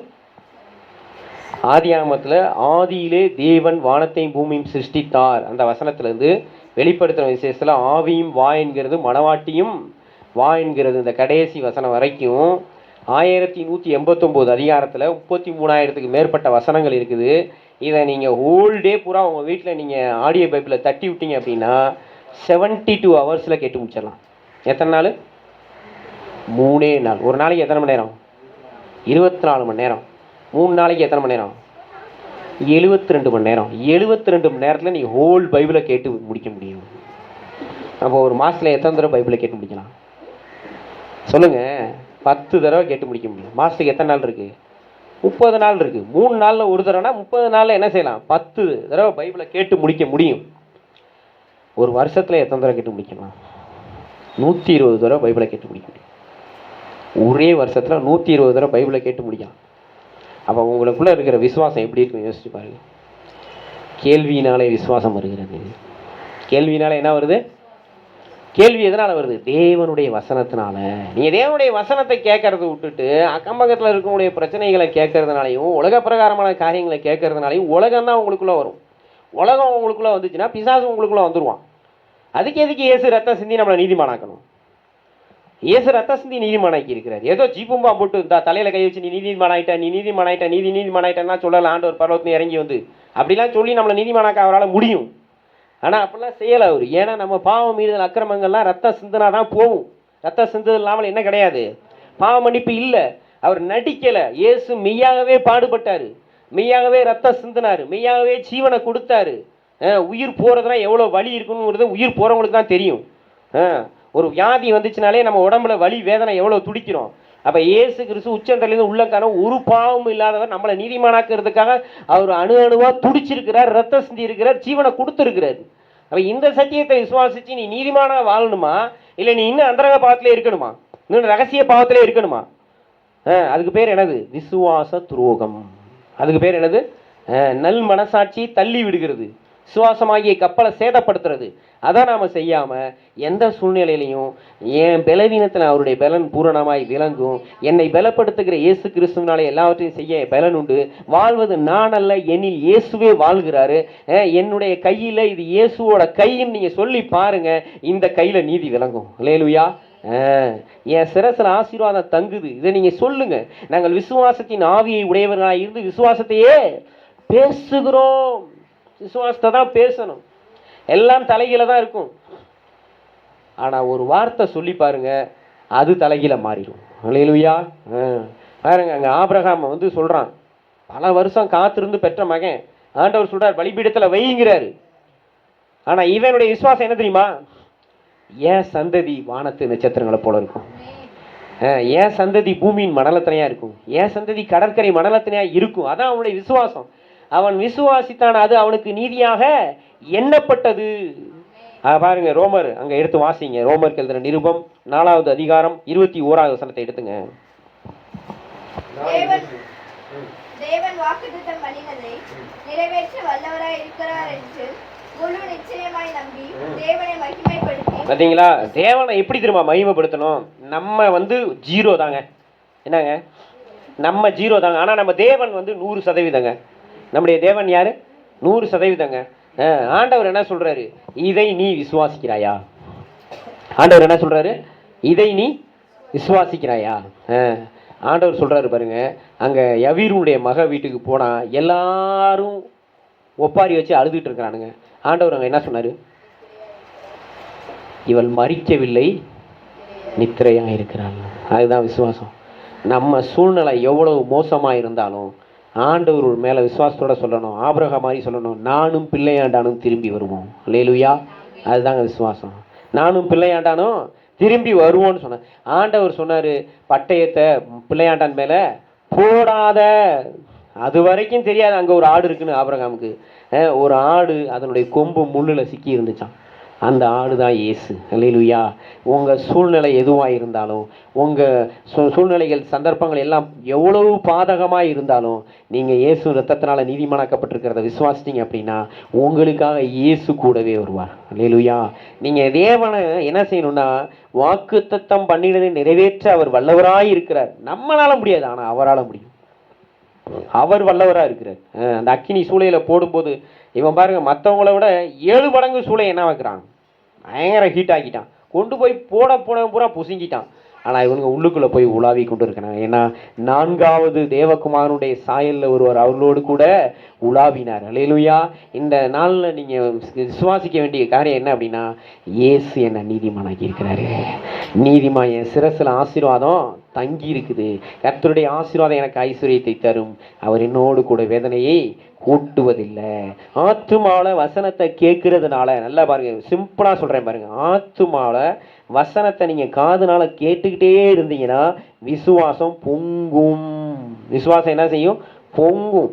ஆதியாகமத்தில் ஆதியிலே தேவன் வானத்தையும் பூமியும் சிருஷ்டித்தார் அந்த வசனத்திலேருந்து வெளிப்படுத்தின விசேஷத்தில் ஆவியும் வா என்கிறது, மணவாட்டியும் வா என்கிறது, இந்த கடைசி வசனம் வரைக்கும் 1189 அதிகாரத்தில் 33,000க்கு மேற்பட்ட வசனங்கள் இருக்குது. இதை நீங்கள் ஹோல் டே பூரா உங்கள் வீட்டில் நீங்கள் ஆடியோ பைபிளில் தட்டி விட்டீங்க அப்படின்னா 72 hours கேட்டு முடிச்சிடலாம். எத்தனை நாள்? 3 நாள். ஒரு நாளைக்கு எத்தனை மணி நேரம்? 24 மணி நேரம். 3 நாளைக்கு எத்தனை மணி நேரம்? 72 மணி நேரம். 72 மணி நேரத்தில் நீங்கள் ஹோல் பைபிளை கேட்டு முடிக்க முடியும். அப்போ ஒரு மாதத்தில் எத்தனை தடவை பைபிளை கேட்டு முடிக்கலாம் சொல்லுங்கள்? 10 தடவை கேட்டு முடிக்க முடியும். மாதத்துக்கு எத்தனை நாள் இருக்குது? 30 நாள் இருக்குது. 3 நாளில் ஒரு தடவைனா 30 நாளில் என்ன செய்யலாம்? 10 தடவை பைபிளை கேட்டு முடிக்க முடியும். ஒரு வருஷத்தில் எத்தனை தடவை கேட்டு முடிக்கலாம்? 120 தடவை பைபிளை கேட்டு முடிக்க முடியும். ஒரே வருஷத்தில் 120 தடவை பைபிளை கேட்டு முடிக்கலாம். அப்போ உங்களுக்குள்ளே இருக்கிற விசுவாசம் எப்படி இருக்குன்னு யோசிச்சு பாருங்கள். கேள்வியினாலே விசுவாசம் வருகிறது. கேள்வியினால என்ன வருது? கேள்வி எதனால் வருது? தேவனுடைய வசனத்தினால. நீங்கள் தேவனுடைய வசனத்தை கேட்கறத விட்டுட்டு அக்கம் பக்கத்தில் இருக்கக்கூடிய பிரச்சனைகளை கேட்கறதுனாலையும் உலக பிரகாரமான காரியங்களை கேட்கறதுனாலையும் உலகம் தான் உங்களுக்குள்ளே வரும். உலகம் உங்களுக்குள்ளே வந்துச்சுன்னா பிசாசு உங்களுக்குள்ளே வந்துடுவான். அதுக்கு எதுக்கு இயேசு ரத்தம் சிந்தி நம்மளை நீதிமானாக்கணும்? இயேசு ரத்தம் சிந்தி நீதிமானாக்கி இருக்கிறார். ஏதோ ஜீப்பும்பா போட்டு இந்த தலையில் கை வச்சு நீ நீதிமானாயிட்ட நீ நீதிமானாயிட்ட நீதிமானாயிட்டன்னா சொல்லலாம். ஆண்டவர் பர்வத்தில் இறங்கி வந்து அப்படிலாம் சொல்லி நம்மளை நீதிமானாக்க அவரால் முடியும். ஆனால் அப்படிலாம் செய்யலை அவர். ஏன்னா நம்ம பாவம் மீறுதல் அக்கிரமங்கள்லாம் ரத்தம் சிந்தினா தான் போகும். ரத்தம் சிந்துதல் இல்லாமல் என்ன கிடையாது? பாவ மன்னிப்பு இல்லை. அவர் நடிக்கலை. இயேசு மெய்யாகவே பாடுபட்டார், மெய்யாகவே ரத்தம் சிந்தினார், மெய்யாகவே ஜீவனை கொடுத்தாரு. உயிர் போகிறதுனா எவ்வளோ வலி இருக்குங்கிறது உயிர் போகிறவங்களுக்கு தான் தெரியும். ஒரு வியாதி வந்துச்சுனாலே நம்ம உடம்புல வலி வேதனை எவ்வளோ துடிக்கிறோம். அப்போ இயேசு கிறிஸ்து உச்சந்தலையிலிருந்து உள்ளக்கான ஒரு பாவமும் இல்லாதவர் நம்மளை நீதிமானாக்கிறதுக்காக அவர் அணுவாக துடிச்சிருக்கிறார், ரத்த சிந்தி இருக்கிறார், ஜீவனை கொடுத்துருக்கிறார். அப்போ இந்த சத்தியத்தை விசுவாசித்து நீ நீதிமானாக வாழணுமா, இல்லை நீ இன்னும் அந்தரங்க பாவத்திலே இருக்கணுமா, இன்னும் ரகசிய பாவத்திலே இருக்கணுமா? அதுக்கு பேர் என்னது? விசுவாச துரோகம். அதுக்கு பேர் என்னது? நல் மனசாட்சி தள்ளி விடுகிறது, விசுவாசமாகிய கப்பலை சேதப்படுத்துறது. அதான் நாம் செய்யாமல் எந்த சூழ்நிலையிலையும் என் பலவீனத்தில் அவருடைய பலன் பூரணமாய் விளங்கும். என்னை பலப்படுத்துகிற இயேசு கிறிஸ்துவனாலே எல்லாவற்றையும் செய்ய பலன் உண்டு. வாழ்வது நான் அல்ல, என்னில் இயேசுவே வாழ்கிறாரு. என்னுடைய கையில் இது இயேசுவோட கைன்னு நீங்கள் சொல்லி பாருங்க, இந்த கையில் நீதி விளங்கும். அல்லேலூயா. என் சிரசில் ஆசீர்வாதம் தங்குது. இதை நீங்கள் சொல்லுங்க. நாங்கள் விசுவாசத்தின் ஆவியை உடையவர்களாக இருந்து விசுவாசத்தையே பேசுகிறோம். விசுவாசத்தை தான் பேசணும். எல்லாம் தலைகீழ தான் இருக்கும். ஆனால் ஒரு வார்த்தை சொல்லி பாருங்க, அது தலைகீழ மாறிடும். அல்லேலூயா. பாருங்க, அங்கே ஆபிரகாம் வந்து சொல்கிறான், பல வருஷம் காத்திருந்து பெற்ற மகன். ஆண்டவர் சொல்கிறார் பலிபீடத்தில் வைங்கிறாரு. ஆனால் இவனுடைய விசுவாசம் என்ன தெரியுமா? ஏன் சந்ததி வானத்து நட்சத்திரங்களை போல இருக்கும், ஏன் சந்ததி பூமியின் மணலத்தனையாக இருக்கும், ஏன் சந்ததி கடற்கரை மணலத்தனையாக இருக்கும். அதான் அவனுடைய விசுவாசம். அவன் விசுவாசித்தான், அது அவனுக்கு நீதியாக எண்ணப்பட்டது. பாருங்க, ரோமர் அங்க எடுத்து வாசிங்க. ரோமருக்கு எழுதின நிருபம் 4வது அதிகாரம் 21வது வசனத்தை எடுத்துங்க. தேவன் வாக்குத்தத்தம் பண்ணினதை நிறைவேற்ற வல்லவராய் இருக்கிறார் என்று முழு நிச்சயமாய் நம்பி தேவனை மகிமைப்படுத்தி. பாத்தீங்களா? தேவனை எப்படி திரும்ப மகிமைப்படுத்தணும்? நம்ம வந்து 0 தாங்க. என்னங்க? நம்ம 0 தாங்க. ஆனா நம்ம தேவன் வந்து 100%. நம்முடைய தேவன் யாரு? 100%. ஆண்டவர் என்ன சொல்றாரு? இதை நீ விசுவாசிக்கிறாயா? ஆண்டவர் என்ன சொல்றாரு? இதை நீ விசுவாசிக்கிறாயா? ஆண்டவர் சொல்றாரு பாருங்க, அங்க யவீருடைய மக வீட்டுக்கு போனா எல்லாரும் ஒப்பாரி வச்சு அழுதுட்டு இருக்கிறானுங்க. ஆண்டவர் அங்க என்ன சொன்னாரு? இவள் மரிக்கவில்லை, நித்திரையா இருக்கிறாள். அதுதான் விசுவாசம். நம்ம சூழ்நிலை எவ்வளவு மோசமா இருந்தாலும் ஆண்டவர் மேலே விசுவாசத்தோட சொல்லணும். ஆபிரகாம் மாதிரி சொல்லணும், நானும் பிள்ளையாண்டானும் திரும்பி வருவோம். அல்லேலூயா. அதுதாங்க விசுவாசம். நானும் பிள்ளையாண்டானும் திரும்பி வருவோன்னு சொன்னேன். ஆண்டவர் சொன்னார், பட்டயத்தை பிள்ளையாண்டான் மேலே போடாத. அது வரைக்கும் தெரியாது அங்கே ஒரு ஆடு இருக்குன்னு ஆபிரகாமுக்கு. ஒரு ஆடு அதனுடைய கொம்பு முள்ளில் சிக்கி இருந்துச்சான். அந்த ஆடு தான் இயேசு. அல்லேலூயா. உங்கள் சூழ்நிலை எதுவாக இருந்தாலும், உங்கள் சூழ்நிலைகள் சந்தர்ப்பங்கள் எல்லாம் எவ்வளவு பாதகமாக இருந்தாலும், நீங்கள் இயேசு ரத்தத்தினால நீதிமானாக்கப்பட்டிருக்கிறத விசுவாசித்தீங்க அப்படின்னா உங்களுக்காக இயேசு கூடவே வருவார். அல்லேலூயா. நீங்கள் தேவனை என்ன செய்யணும்னா, வாக்குத்தத்தம் பண்ணினதை நிறைவேற்ற அவர் வல்லவராய் இருக்கிறார். நம்மளால முடியாது, ஆனால் அவரால் முடியும். அவர் வல்லவராக இருக்கிறார். அந்த அக்கினி சூளையில் போடும்போது இவன் பாருங்க, மற்றவங்கள விட 7 மடங்கு சூளை என்ன வைக்கிறான், பயங்கர ஹீட் ஆக்கிட்டான். கொண்டு போய் போன பூரா புசுங்கிட்டான். ஆனால் இவனுங்க உள்ளுக்குள்ளே போய் உலாவி கொண்டு இருக்கிறாங்க. ஏன்னா 4வது தேவகுமாரனுடைய சாயலில் ஒருவர் அவர்களோடு கூட உலாவினார். அல்லேலூயா. இந்த நாளில் நீங்கள் விசுவாசிக்க வேண்டிய காரியம் என்ன அப்படின்னா, இயேசு என்னை நீதிமானாக்கி இருக்கிறாரு. நீதிமா என் சிரசில் ஆசீர்வாதம் தங்கி இருக்குது. கர்த்தருடைய ஆசீர்வாதம் எனக்கு ஐஸ்வர்யத்தை தரும், அவர் என்னோடு கூட வேதனையை கூட்டுவதில்லை. ஆத்துமால வசனத்தை கேட்கறதுனால, நல்லா பாருங்க, சிம்பிளா சொல்றேன் பாருங்க, ஆத்துமால வசனத்தை நீங்க காதுனால கேட்டுக்கிட்டே இருந்தீங்கன்னா விசுவாசம் பொங்கும். விசுவாசம் என்ன செய்யும்? பொங்கும்.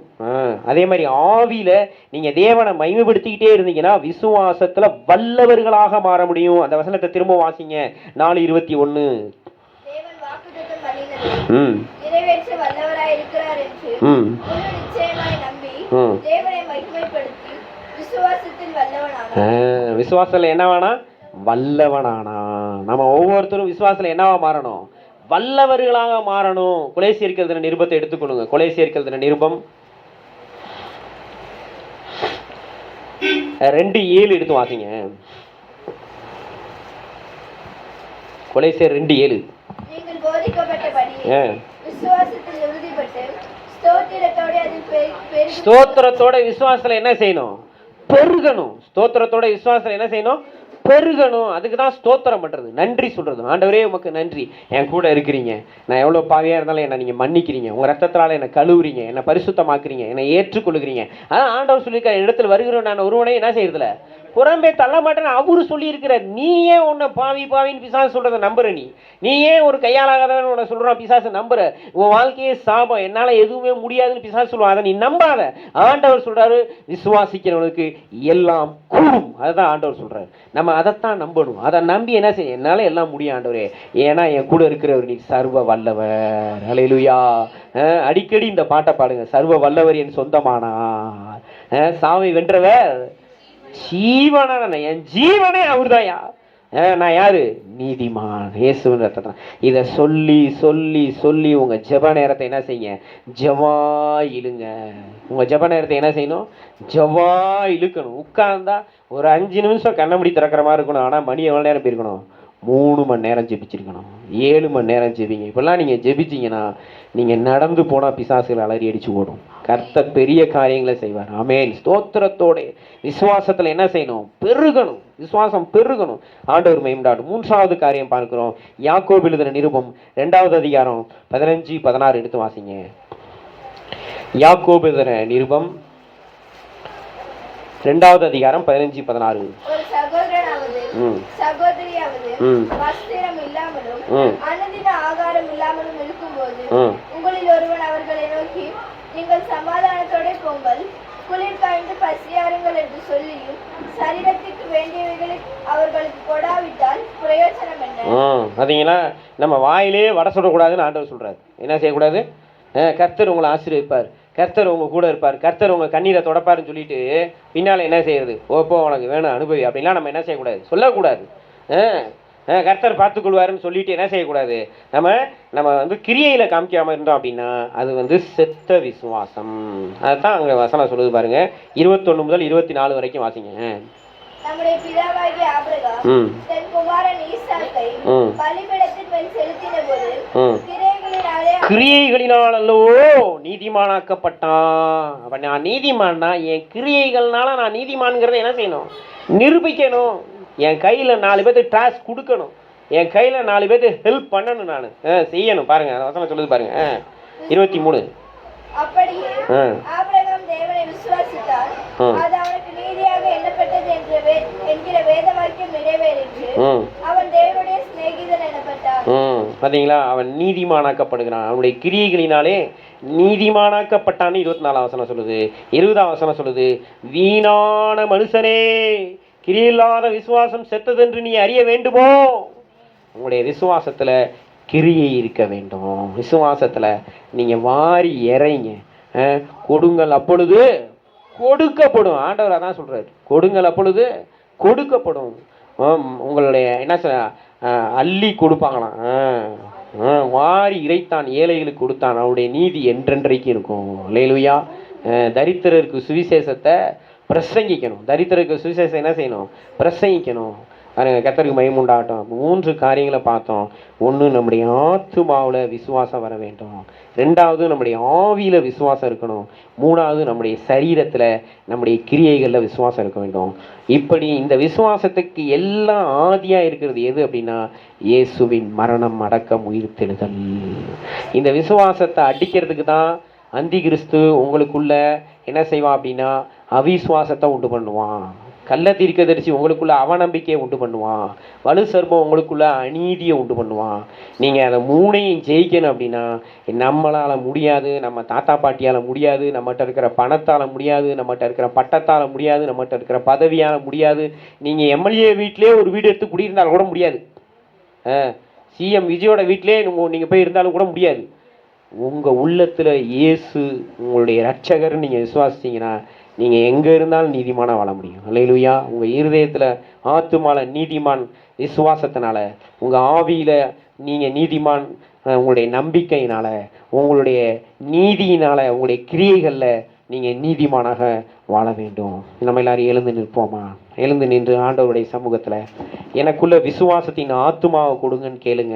அதே மாதிரி ஆவியில நீங்க தேவனை மகிமைப்படுத்திக்கிட்டே இருந்தீங்கன்னா விசுவாசத்துல வல்லவர்களாக மாற முடியும். அந்த வசனத்தை திரும்ப வாசிங்க, 4:21. விசுவாசத்துல என்னவானா? வல்லவனானா. நம்ம ஒவ்வொருத்தரும் விசுவாசத்துல என்னவா மாறணும்? வல்லவர்களாக மாறணும். கொலேசியர் நிருபத்தை எடுத்துக்கொள்ளுங்க. கொலேசியர் நிருபம் 2:7 எடுத்து வாசிங்க. கொலேசியர் 2:7. நீங்கள் போதிக்கப்பட்டபடியே விசுவாசத்தில் உறுதிப்பட்டு ஸ்தோத்திரத்தோட விசுவாசத்துல என்ன செய்யணும்? பெருகணும். ஸ்தோத்திரத்தோட விசுவாசத்துல என்ன செய்யணும்? பெருகணும். அதுக்கு தான் ஸ்தோத்திரம் பண்ணுறது, நன்றி சொல்கிறது. ஆண்டவரே உமக்கு நன்றி, என் கூட இருக்கிறீங்க, நான் எவ்வளோ பாவியாக இருந்தாலும் என்னை நீங்கள் மன்னிக்கிறீங்க, உங்கள் ரத்தத்தினால என்னை கழுவுறீங்க, என்னை பரிசுத்தமாக்குறீங்க, என்னை ஏற்றுக்கொள்ளுகிறீங்க. அதான் ஆண்டவர் சொல்லியிருக்கார், இடத்துல வருகிறோம் நான் ஒருவனே என்ன செய்யறதில்ல புறம்பே தள்ள மாட்டேன்னு அவரு சொல்லியிருக்கிற. நீ ஏன் உன்னை பாவின்னு பிசாசு சொல்றதை நம்புற? நீ ஏன் ஒரு கையாளாகாதவன் உன்னை சொல்றான் பிசாசு நம்புற? உன் வாழ்க்கையே சாபம், என்னால எதுவுமே முடியாதுன்னு பிசாசு சொல்லுவான், அதை நீ நம்பாத. ஆண்டவர் சொல்றாரு, விசுவாசிக்கிறவனுக்கு எல்லாம் கூடும். அதுதான் ஆண்டவர் சொல்றாரு. நம்ம அதைத்தான் நம்பணும். அதை நம்பி என்ன செய்ய? என்னால எல்லாம் முடியும் ஆண்டவரே, ஏன்னா என் கூட இருக்கிறவர் நீ சர்வ வல்லவர். ஹல்லேலூயா. அடிக்கடி இந்த பாட்டை பாடுங்க, சர்வ வல்லவர் என் சொந்தமானார், சாவை வென்றவர் ஜீவனான, என் ஜீவனே அவர்தான்யா. நான் யாரு? நீதிமான், இயேசுவின் ரத்தம். இதை சொல்லி சொல்லி சொல்லி உங்க ஜெப நேரத்தை என்ன செய்யுங்க? ஜெபா இழுங்க. உங்க ஜெப நேரத்தை என்ன செய்யணும்? ஜெபா இழுக்கணும். உட்கார்ந்தா ஒரு 5 நிமிஷம் கண்ண மூடி திறக்கிற மாதிரி இருக்கணும். ஆனா மணி எவ்வளவு நேரம் போயிருக்கணும்? 3 மணி நேரம் ஜெபிச்சிருக்கணும். 7 மணி நேரம் ஜெபிங்க. இப்பெல்லாம் நீங்க ஜெபிச்சிங்கன்னா நீங்க நடந்து போனா பிசாசுகள் அலறி அடிச்சு ஓடும். கர்த்தர் பெரிய காரியங்களை செய்வார். ஆமென். ஸ்தோத்திரத்தோட விசுவாசத்துல என்ன செய்யணும்? பெருகணும். விசுவாசம் பெருகணும். ஆண்டவர் மேம்பாடு. 3வது காரியம் பார்க்கிறோம். யாக்கோபு எழுதின நிருபம் 2வது அதிகாரம் 15-16 எடுத்து வாசிங்க. யாக்கோபு எழுதின நிருபம் 2வது அதிகாரம் 15-16. சகோதரியாவது வஸ்திரம் இல்லாமலும் அனுதின ஆகாரம் இல்லாமலும் இருக்கும்போது உங்களில் ஒருவன் அவர்களை நோக்கி, நீங்கள் சமாதானத்தோட போங்கள், குளிர் காய்ந்து பசியாருங்கள் என்று சொல்லியும் சரீரத்துக்கு வேண்டியவைகளை அவர்களுக்கு கொடாவிட்டால் பிரயோஜனம் என்ன? பாத்தீங்களா, நம்ம வாயிலே வடை சொல்லக்கூடாதுன்னு ஆண்டவர் சொல்றாரு. என்ன செய்யக்கூடாது? கர்த்தர் உங்களை ஆசீர்வதிப்பார், கர்த்தர் உங்க கூட இருப்பார், கர்த்தர் உங்க கண்ணீரை தொடப்பாருன்னு சொல்லிட்டு பின்னால என்ன செய்யறது? ஓப்போ உனக்கு வேணும் அனுபவி அப்படின்லாம் நம்ம என்ன செய்யக்கூடாது? சொல்லக்கூடாது. கர்த்தர் பார்த்துக்கொள்வாருன்னு சொல்லிட்டு என்ன செய்யக்கூடாது? நம்ம வந்து கிரியையில காமிக்காம இருந்தோம் அப்படின்னா அது செத்த விசுவாசம். அதுதான் அங்க வசனம் சொல்லுது பாருங்க. 21 முதல் 24 வரைக்கும் வாசிங்க. நம்முடைய பிதாவாகிய ஆபிரகாம் தன் குமாரன் ஈசாக்கை பலிபீடத்தின் மேல் செலுத்தினபோது கிரியைகளினால் அல்லவோ நீதிமானாக்கப்பட்டான். அப்ப நான் நீதிமான்னா என் கிரியைகள்னால நான் நீதிமான்கிறத என்ன செய்யணும்? நிரூபிக்கணும். என் கையில 4 பேருக்கு டாஸ்க் கொடுக்கணும், என் கையில 4 பேருக்கு ஹெல்ப் பண்ணணும், நான் செய்யணும். பாருங்க வசனம் சொல்லுது பாருங்க. 23. அப்படியே ஆபிரகாம் தேவனை விசுவாசித்தார், அது அவனுக்கு நீதியாக எண்ணப்பட்டது என்கிற வேத வாக்கியம் நிறைவேறிற்று. அவன் தேவனுடைய சிநேகிதன் எனப்பட்டான். பாத்தீங்களா, அவன் நீதிமானாக்கப்படுகிறான். அவனுடைய கிரியைகளினாலே நீதிமானாக்கப்பட்டான்னு 24ஆம் வசனம் சொல்லுது. 20ஆம் வசனம் சொல்லுது, வீணான மனுஷனே, கிரியில்லாத விசுவாசம் செத்ததென்று நீ அறிய வேண்டுமோ? உங்களுடைய விசுவாசத்துல கிரியை இருக்க வேண்டும். விசுவாசத்துல நீங்க வாரி இறைங்க. கொடுங்கள் அப்பொழுது கொடுக்கப்படும். ஆண்டவர் அதான் சொல்றாரு, கொடுங்கள் அப்பொழுது கொடுக்கப்படும். உங்களுடைய என்ன சொல்ல, அள்ளி கொடுப்பாங்களாம். வாரி இறைத்தான் ஏழைகளுக்கு கொடுத்தான், அவருடைய நீதி என்றென்றைக்கு இருக்கும். அல்லேலூயா. தரித்திரருக்கு சுவிசேஷத்தை பிரசங்கிக்கணும். தரித்திரருக்கு சுவிசேஷம் என்ன செய்யணும்? பிரசங்கிக்கணும். கர்த்தருக்கு மகிமை உண்டாகட்டும். 3 காரியங்களை பார்த்தோம். ஒன்று, நம்முடைய ஆத்துமாவில் விசுவாசம் வர வேண்டும். 2வது, நம்முடைய ஆவியில் விசுவாசம் இருக்கணும். 3வது, நம்முடைய சரீரத்தில் நம்முடைய கிரியைகளில் விசுவாசம் இருக்க வேண்டும். இப்படி இந்த விசுவாசத்துக்கு எல்லாம் ஆதியாக இருக்கிறது எது அப்படின்னா இயேசுவின் மரணம், அடக்கம், உயிர்த்தெழுதல். இந்த விசுவாசத்தை அடிக்கிறதுக்கு தான் அந்தி கிறிஸ்து உங்களுக்குள்ள என்ன செய்வான் அப்படின்னா அவிசுவாசத்தை உண்டு பண்ணுவான். கள்ள தீர்க்கதரிசி உங்களுக்குள்ள அவநம்பிக்கையை உண்டு பண்ணுவான். வலு சர்ப்பம் உங்களுக்குள்ள அநீதியை உண்டு பண்ணுவான். நீங்கள் அதை 3ஐயும் ஜெயிக்கணும் அப்படின்னா நம்மளால் முடியாது, நம்ம தாத்தா பாட்டியால் முடியாது, நம்மகிட்ட இருக்கிற பணத்தால் முடியாது, நம்மகிட்ட இருக்கிற பட்டத்தால் முடியாது, நம்மகிட்ட இருக்கிற பதவியால் முடியாது. நீங்கள் எம்எல்ஏ வீட்டிலே ஒரு வீடு எடுத்து குடியிருந்தாலும் கூட முடியாது. சிஎம் விஜயோட வீட்டிலே நீங்கள் போய் இருந்தாலும் கூட முடியாது. உங்கள் உள்ளத்தில் இயேசு உங்களுடைய இரட்சகர் நீங்கள் விசுவாசித்தீங்கன்னா நீங்கள் எங்கே இருந்தாலும் நீதிமானாக வாழ முடியும். அல்லேலூயா. உங்கள் இருதயத்தில் ஆத்துமால நீதிமான் விசுவாசத்தினால, உங்கள் ஆவியில் நீங்கள் நீதிமான் உங்களுடைய நம்பிக்கையினால், உங்களுடைய நீதியினால், உங்களுடைய கிரியைகளில் நீங்கள் நீதிமானாக வாழ வேண்டும். நம்ம எல்லாரும் எழுந்து நிற்போமா? எழுந்து நின்று ஆண்டவருடைய சமூகத்தில் எனக்குள்ள விசுவாசத்தின் ஆத்துமாவை கொடுங்கன்னு கேளுங்க.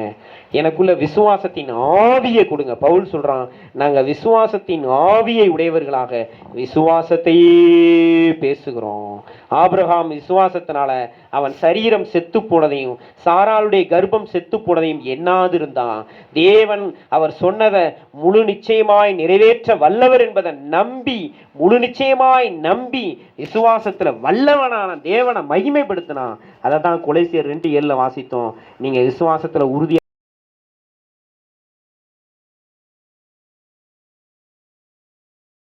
எனக்குள்ள விசுவாசத்தின் ஆவியை கொடுங்க. பவுல் சொல்கிறான், நாங்கள் விசுவாசத்தின் ஆவியை உடையவர்களாக விசுவாசத்தையே பேசுகிறோம். ஆபிரகாம் விசுவாசத்தினால அவன் சரீரம் செத்து போனதையும் சாராளுடைய கர்ப்பம் செத்து போனதையும் எண்ணாதிருந்தான். தேவன் அவர் சொன்னதை முழு நிச்சயமாய் நிறைவேற்ற வல்லவர் என்பதை நம்பி, முழு நிச்சயமாய் நம்பி விசுவாசத்துல வல்லவனான தேவனை மகிமைப்படுத்தினான். அதை தான் கொலோசியர் 2:7 வாசித்தோம். நீங்க விசுவாசத்துல உறுதியா